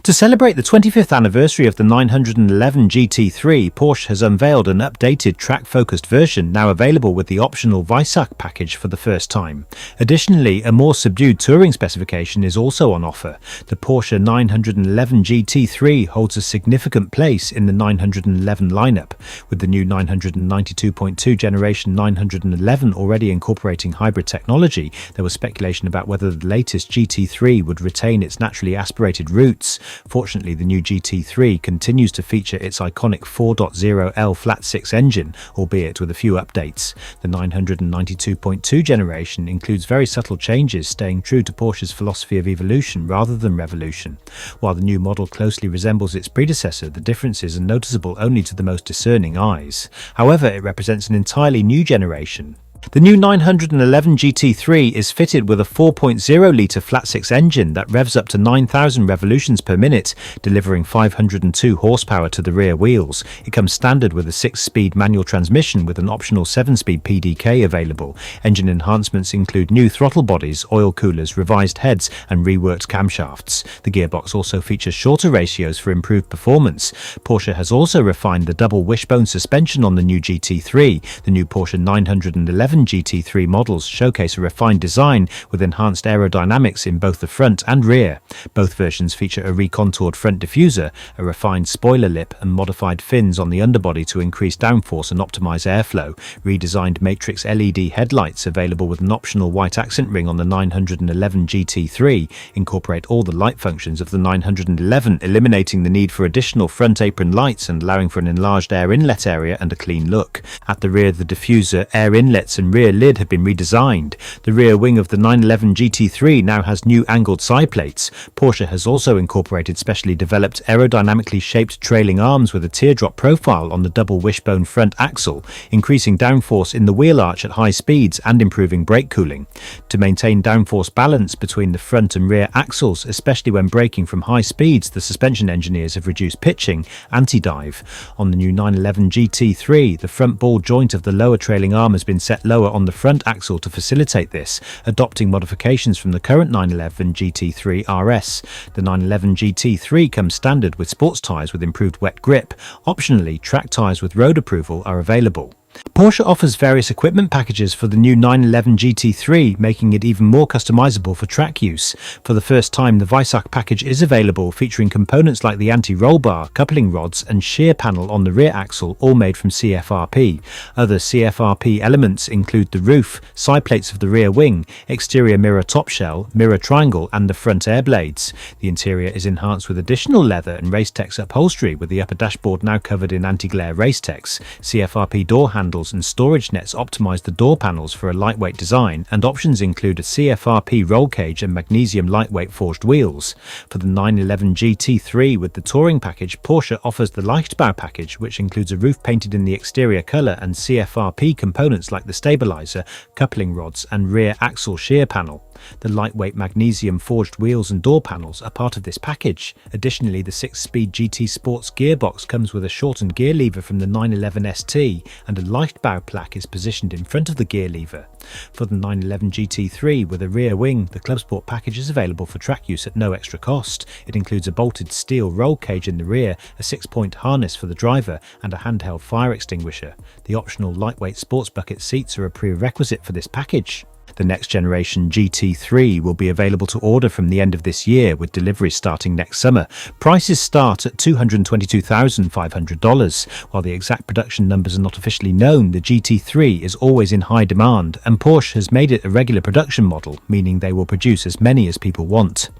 To celebrate the 25th anniversary of the 911 GT3, Porsche has unveiled an updated track-focused version now available with the optional Weissach package for the first time. Additionally, a more subdued touring specification is also on offer. The Porsche 911 GT3 holds a significant place in the 911 lineup, with the new 992.2 generation 911 already incorporating hybrid technology. There was speculation about whether the latest GT3 would retain its naturally aspirated roots. Fortunately, the new GT3 continues to feature its iconic 4.0L flat-six engine, albeit with a few updates. The 992.2 generation includes very subtle changes, staying true to Porsche's philosophy of evolution rather than revolution. While the new model closely resembles its predecessor, the differences are noticeable only to the most discerning eyes. However, it represents an entirely new generation. The new 911 GT3 is fitted with a 4.0-litre flat-six engine that revs up to 9,000 revolutions per minute, delivering 502 horsepower to the rear wheels. It comes standard with a 6-speed manual transmission with an optional 7-speed PDK available. Engine enhancements include new throttle bodies, oil coolers, revised heads and reworked camshafts. The gearbox also features shorter ratios for improved performance. Porsche has also refined the double wishbone suspension on the new GT3. The new Porsche 911 GT3 models showcase a refined design with enhanced aerodynamics in both the front and rear. Both versions feature a recontoured front diffuser, a refined spoiler lip and modified fins on the underbody to increase downforce and optimize airflow. Redesigned matrix LED headlights available with an optional white accent ring on the 911 GT3 incorporate all the light functions of the 911, eliminating the need for additional front apron lights and allowing for an enlarged air inlet area and a clean look. At the rear, the diffuser, air inlets and rear lid have been redesigned. The rear wing of the 911 GT3 now has new angled side plates. Porsche has also incorporated specially developed aerodynamically shaped trailing arms with a teardrop profile on the double wishbone front axle, increasing downforce in the wheel arch at high speeds and improving brake cooling. To maintain downforce balance between the front and rear axles, especially when braking from high speeds, the suspension engineers have reduced pitching, anti-dive. On the new 911 GT3, the front ball joint of the lower trailing arm has been set lower on the front axle to facilitate this, adopting modifications from the current 911 GT3 RS. The 911 GT3 comes standard with sports tyres with improved wet grip. Optionally, track tyres with road approval are available. Porsche offers various equipment packages for the new 911 GT3, making it even more customizable for track use. For the first time, the Weissach package is available, featuring components like the anti-roll bar, coupling rods and shear panel on the rear axle, all made from CFRP. Other CFRP elements include the roof, side plates of the rear wing, exterior mirror top shell, mirror triangle and the front air blades. The interior is enhanced with additional leather and Racetex upholstery, with the upper dashboard now covered in anti-glare Racetex. CFRP door handles and storage nets optimize the door panels for a lightweight design, and options include a CFRP roll cage and magnesium lightweight forged wheels. For the 911 GT3 with the touring package, Porsche offers the Leichtbau package, which includes a roof painted in the exterior color and CFRP components like the stabilizer, coupling rods and rear axle shear panel. The lightweight magnesium forged wheels and door panels are part of this package. Additionally, the 6-speed GT Sports gearbox comes with a shortened gear lever from the 911 ST, and a Leichtbau plaque is positioned in front of the gear lever. For the 911 GT3 with a rear wing, the Club Sport package is available for track use at no extra cost. It includes a bolted steel roll cage in the rear, a 6-point harness for the driver, and a handheld fire extinguisher. The optional lightweight sports bucket seats are a prerequisite for this package. The next generation GT3 will be available to order from the end of this year, with delivery starting next summer. Prices start at $222,500. While the exact production numbers are not officially known, the GT3 is always in high demand, and Porsche has made it a regular production model, meaning they will produce as many as people want.